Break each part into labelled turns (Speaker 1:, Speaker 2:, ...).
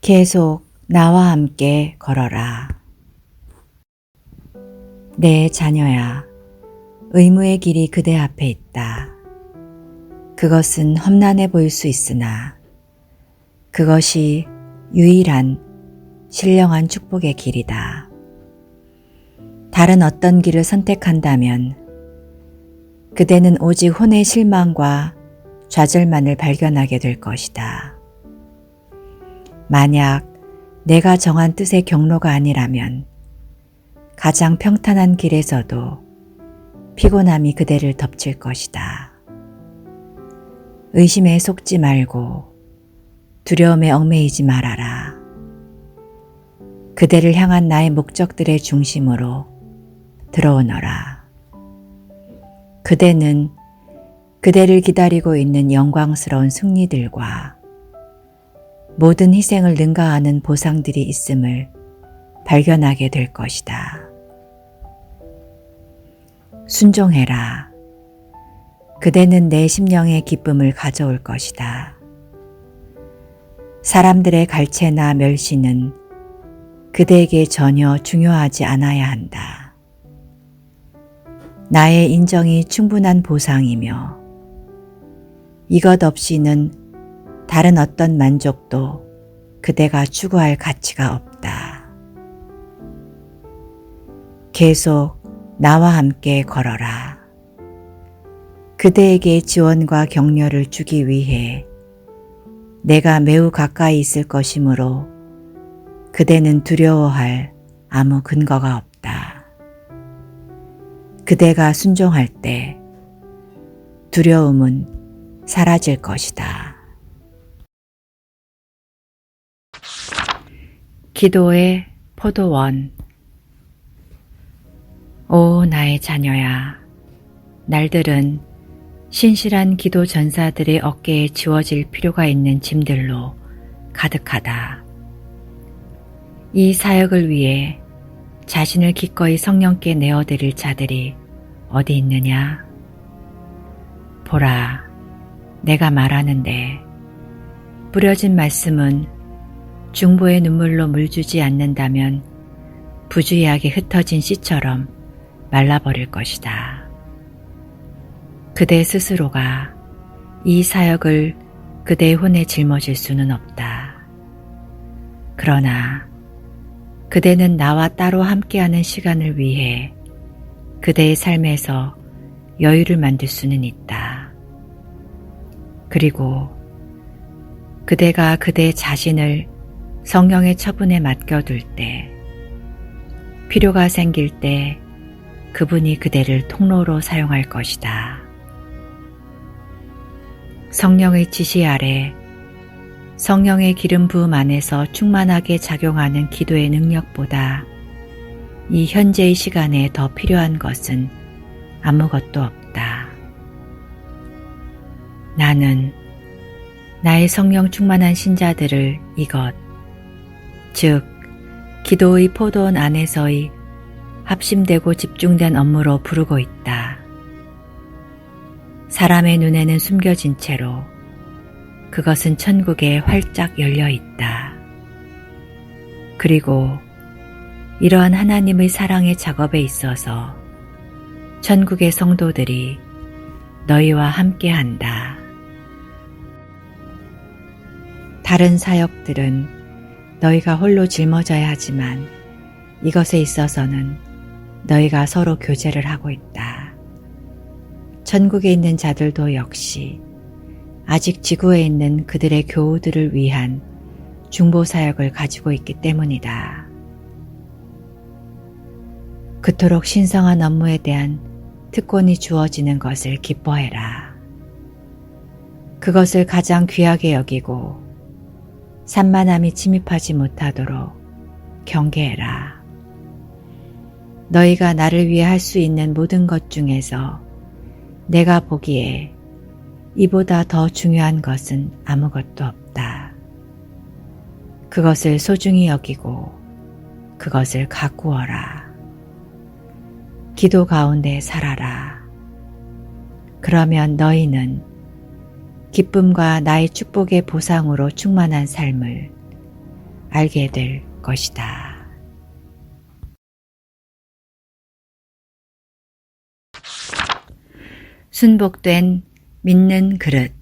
Speaker 1: 계속 나와 함께 걸어라. 내 자녀야, 의무의 길이 그대 앞에 있다. 그것은 험난해 보일 수 있으나 그것이 유일한 신령한 축복의 길이다. 다른 어떤 길을 선택한다면 그대는 오직 혼의 실망과 좌절만을 발견하게 될 것이다. 만약 내가 정한 뜻의 경로가 아니라면 가장 평탄한 길에서도 피곤함이 그대를 덮칠 것이다. 의심에 속지 말고 두려움에 얽매이지 말아라. 그대를 향한 나의 목적들의 중심으로 들어오너라. 그대는 그대를 기다리고 있는 영광스러운 승리들과 모든 희생을 능가하는 보상들이 있음을 발견하게 될 것이다. 순종해라. 그대는 내 심령의 기쁨을 가져올 것이다. 사람들의 갈채나 멸시는 그대에게 전혀 중요하지 않아야 한다. 나의 인정이 충분한 보상이며 이것 없이는 다른 어떤 만족도 그대가 추구할 가치가 없다. 계속 나와 함께 걸어라. 그대에게 지원과 격려를 주기 위해 내가 매우 가까이 있을 것이므로 그대는 두려워할 아무 근거가 없다. 그대가 순종할 때 두려움은 사라질 것이다. 기도의 포도원. 오 나의 자녀야, 날들은 신실한 기도 전사들의 어깨에 지워질 필요가 있는 짐들로 가득하다. 이 사역을 위해 자신을 기꺼이 성령께 내어드릴 자들이 어디 있느냐? 보라, 내가 말하는데 뿌려진 말씀은 중보의 눈물로 물주지 않는다면 부주의하게 흩어진 씨처럼 말라버릴 것이다. 그대 스스로가 이 사역을 그대의 혼에 짊어질 수는 없다. 그러나 그대는 나와 따로 함께하는 시간을 위해 그대의 삶에서 여유를 만들 수는 있다. 그리고 그대가 그대 자신을 성령의 처분에 맡겨둘 때, 필요가 생길 때 그분이 그대를 통로로 사용할 것이다. 성령의 지시 아래 성령의 기름 부음 안에서 충만하게 작용하는 기도의 능력보다 이 현재의 시간에 더 필요한 것은 아무것도 없다. 나는 나의 성령 충만한 신자들을 이것, 즉 기도의 포도원 안에서의 합심되고 집중된 업무로 부르고 있다. 사람의 눈에는 숨겨진 채로 그것은 천국에 활짝 열려 있다. 그리고 이러한 하나님의 사랑의 작업에 있어서 천국의 성도들이 너희와 함께한다. 다른 사역들은 너희가 홀로 짊어져야 하지만 이것에 있어서는 너희가 서로 교제를 하고 있다. 천국에 있는 자들도 역시 아직 지구에 있는 그들의 교우들을 위한 중보사역을 가지고 있기 때문이다. 그토록 신성한 업무에 대한 특권이 주어지는 것을 기뻐해라. 그것을 가장 귀하게 여기고 산만함이 침입하지 못하도록 경계해라. 너희가 나를 위해 할 수 있는 모든 것 중에서 내가 보기에 이보다 더 중요한 것은 아무것도 없다. 그것을 소중히 여기고 그것을 가꾸어라. 기도 가운데 살아라. 그러면 너희는 기쁨과 나의 축복의 보상으로 충만한 삶을 알게 될 것이다. 순복된 믿는 그릇.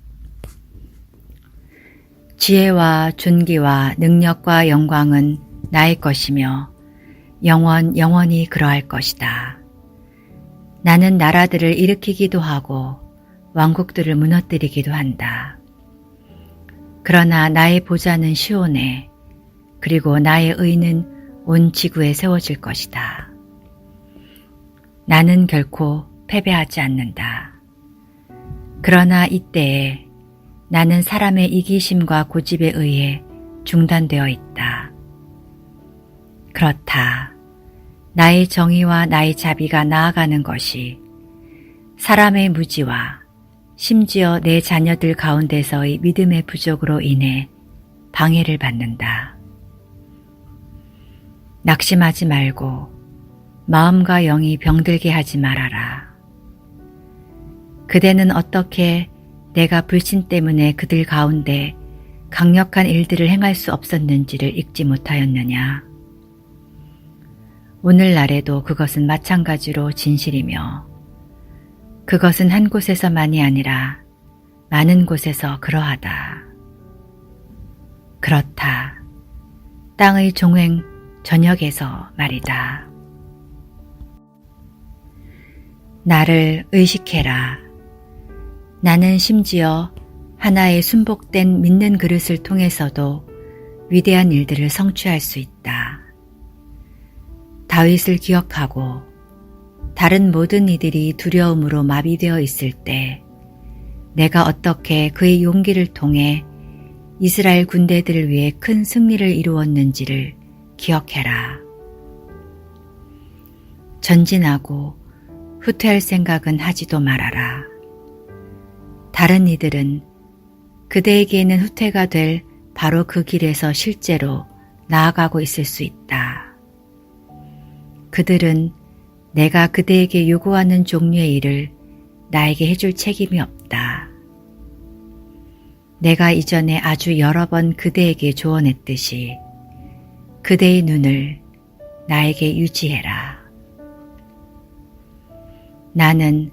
Speaker 1: 지혜와 존귀와 능력과 영광은 나의 것이며 영원히 그러할 것이다. 나는 나라들을 일으키기도 하고 왕국들을 무너뜨리기도 한다. 그러나 나의 보좌는 시온에, 그리고 나의 의는 온 지구에 세워질 것이다. 나는 결코 패배하지 않는다. 그러나 이때에 나는 사람의 이기심과 고집에 의해 중단되어 있다. 그렇다. 나의 정의와 나의 자비가 나아가는 것이 사람의 무지와 심지어 내 자녀들 가운데서의 믿음의 부족으로 인해 방해를 받는다. 낙심하지 말고 마음과 영이 병들게 하지 말아라. 그대는 어떻게 내가 불신 때문에 그들 가운데 강력한 일들을 행할 수 없었는지를 잊지 못하였느냐. 오늘날에도 그것은 마찬가지로 진실이며 그것은 한 곳에서만이 아니라 많은 곳에서 그러하다. 그렇다. 땅의 종횡 전역에서 말이다. 나를 의식해라. 나는 심지어 하나의 순복된 믿는 그릇을 통해서도 위대한 일들을 성취할 수 있다. 다윗을 기억하고 다른 모든 이들이 두려움으로 마비되어 있을 때 내가 어떻게 그의 용기를 통해 이스라엘 군대들을 위해 큰 승리를 이루었는지를 기억해라. 전진하고 후퇴할 생각은 하지도 말아라. 다른 이들은 그대에게는 후퇴가 될 바로 그 길에서 실제로 나아가고 있을 수 있다. 그들은 내가 그대에게 요구하는 종류의 일을 나에게 해줄 책임이 없다. 내가 이전에 아주 여러 번 그대에게 조언했듯이 그대의 눈을 나에게 유지해라. 나는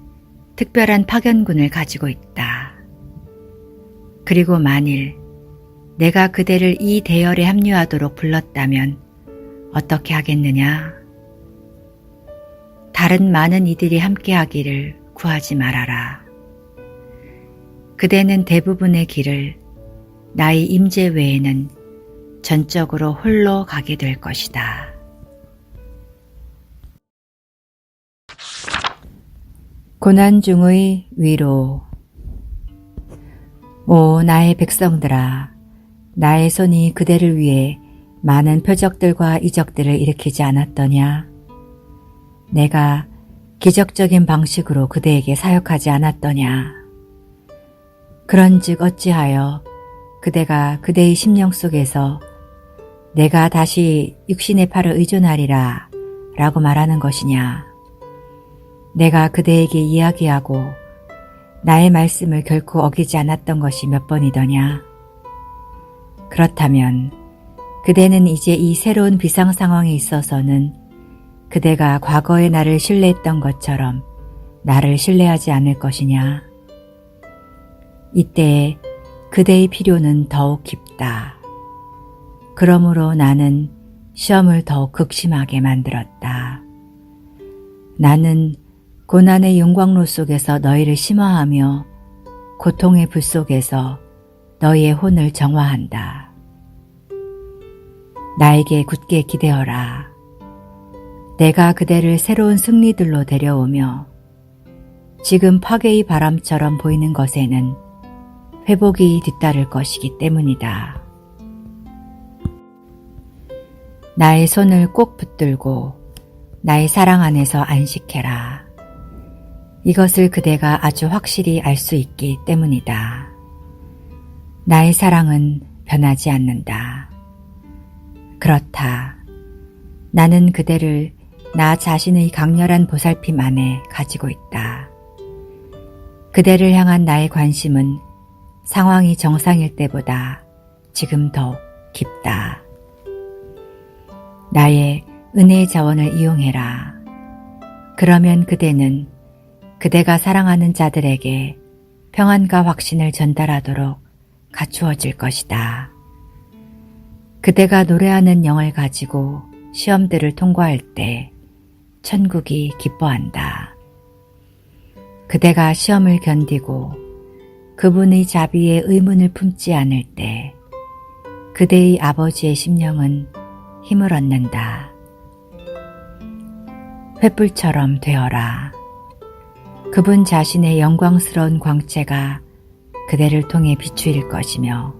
Speaker 1: 특별한 파견군을 가지고 있다. 그리고 만일 내가 그대를 이 대열에 합류하도록 불렀다면 어떻게 하겠느냐? 다른 많은 이들이 함께하기를 구하지 말아라. 그대는 대부분의 길을 나의 임재 외에는 전적으로 홀로 가게 될 것이다. 고난 중의 위로. 오 나의 백성들아, 나의 손이 그대를 위해 많은 표적들과 이적들을 일으키지 않았더냐? 내가 기적적인 방식으로 그대에게 사역하지 않았더냐? 그런즉 어찌하여 그대가 그대의 심령 속에서 내가 다시 육신의 팔을 의존하리라 라고 말하는 것이냐? 내가 그대에게 이야기하고 나의 말씀을 결코 어기지 않았던 것이 몇 번이더냐? 그렇다면 그대는 이제 이 새로운 비상 상황에 있어서는 그대가 과거의 나를 신뢰했던 것처럼 나를 신뢰하지 않을 것이냐? 이때 그대의 필요는 더욱 깊다. 그러므로 나는 시험을 더욱 극심하게 만들었다. 나는 고난의 용광로 속에서 너희를 심화하며 고통의 불 속에서 너희의 혼을 정화한다. 나에게 굳게 기대어라. 내가 그대를 새로운 승리들로 데려오며 지금 파괴의 바람처럼 보이는 것에는 회복이 뒤따를 것이기 때문이다. 나의 손을 꼭 붙들고 나의 사랑 안에서 안식해라. 이것을 그대가 아주 확실히 알 수 있기 때문이다. 나의 사랑은 변하지 않는다. 그렇다. 나는 그대를 나 자신의 강렬한 보살핌 안에 가지고 있다. 그대를 향한 나의 관심은 상황이 정상일 때보다 지금 더욱 깊다. 나의 은혜의 자원을 이용해라. 그러면 그대는 그대가 사랑하는 자들에게 평안과 확신을 전달하도록 갖추어질 것이다. 그대가 노래하는 영을 가지고 시험들을 통과할 때 천국이 기뻐한다. 그대가 시험을 견디고 그분의 자비에 의문을 품지 않을 때 그대의 아버지의 심령은 힘을 얻는다. 횃불처럼 되어라. 그분 자신의 영광스러운 광채가 그대를 통해 비추일 것이며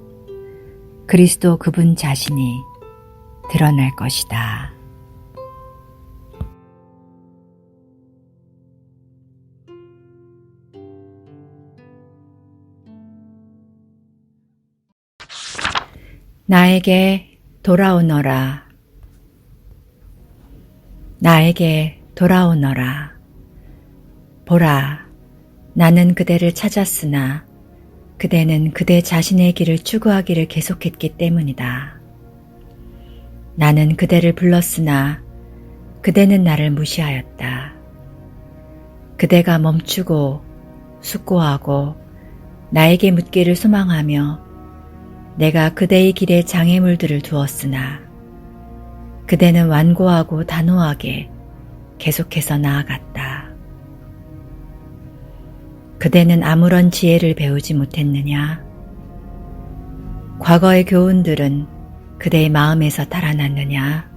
Speaker 1: 그리스도 그분 자신이 드러날 것이다. 나에게 돌아오너라. 나에게 돌아오너라. 보라, 나는 그대를 찾았으나 그대는 그대 자신의 길을 추구하기를 계속했기 때문이다. 나는 그대를 불렀으나 그대는 나를 무시하였다. 그대가 멈추고 숙고하고 나에게 묻기를 소망하며 내가 그대의 길에 장애물들을 두었으나 그대는 완고하고 단호하게 계속해서 나아갔다. 그대는 아무런 지혜를 배우지 못했느냐? 과거의 교훈들은 그대의 마음에서 달아났느냐?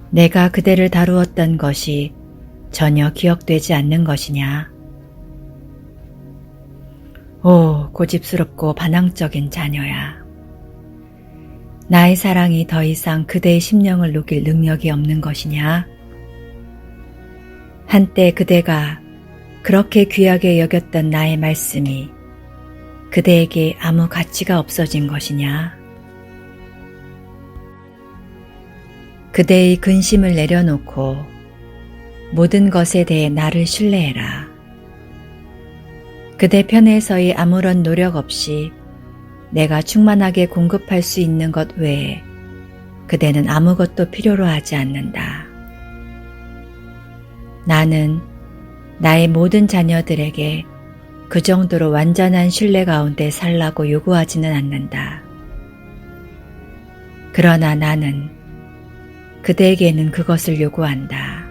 Speaker 1: 내가 그대를 다루었던 것이 전혀 기억되지 않는 것이냐? 오, 고집스럽고 반항적인 자녀야. 나의 사랑이 더 이상 그대의 심령을 녹일 능력이 없는 것이냐? 한때 그대가 그렇게 귀하게 여겼던 나의 말씀이 그대에게 아무 가치가 없어진 것이냐? 그대의 근심을 내려놓고 모든 것에 대해 나를 신뢰해라. 그대 편에서의 아무런 노력 없이 내가 충만하게 공급할 수 있는 것 외에 그대는 아무것도 필요로 하지 않는다. 나는 나의 모든 자녀들에게 그 정도로 완전한 신뢰 가운데 살라고 요구하지는 않는다. 그러나 나는 그대에게는 그것을 요구한다.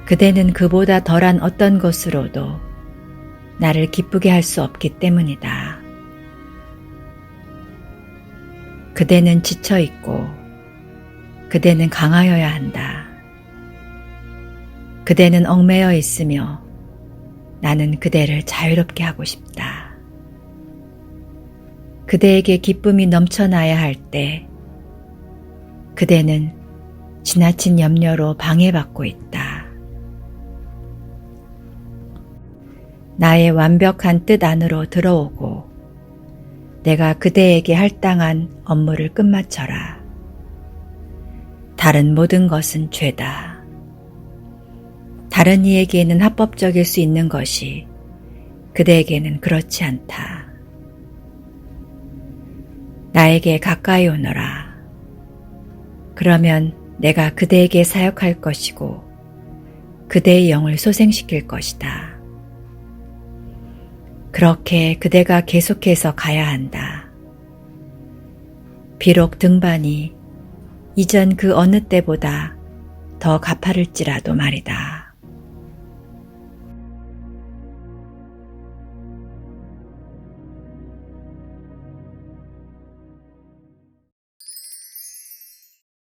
Speaker 1: 그대는 그보다 덜한 어떤 것으로도 나를 기쁘게 할 수 없기 때문이다. 그대는 지쳐있고 그대는 강하여야 한다. 그대는 얽매여 있으며 나는 그대를 자유롭게 하고 싶다. 그대에게 기쁨이 넘쳐나야 할 때 그대는 지나친 염려로 방해받고 있다. 나의 완벽한 뜻 안으로 들어오고 내가 그대에게 할당한 업무를 끝마쳐라. 다른 모든 것은 죄다. 다른 이에게는 합법적일 수 있는 것이 그대에게는 그렇지 않다. 나에게 가까이 오너라. 그러면 내가 그대에게 사역할 것이고 그대의 영을 소생시킬 것이다. 그렇게 그대가 계속해서 가야 한다. 비록 등반이 이전 그 어느 때보다 더 가파를지라도 말이다.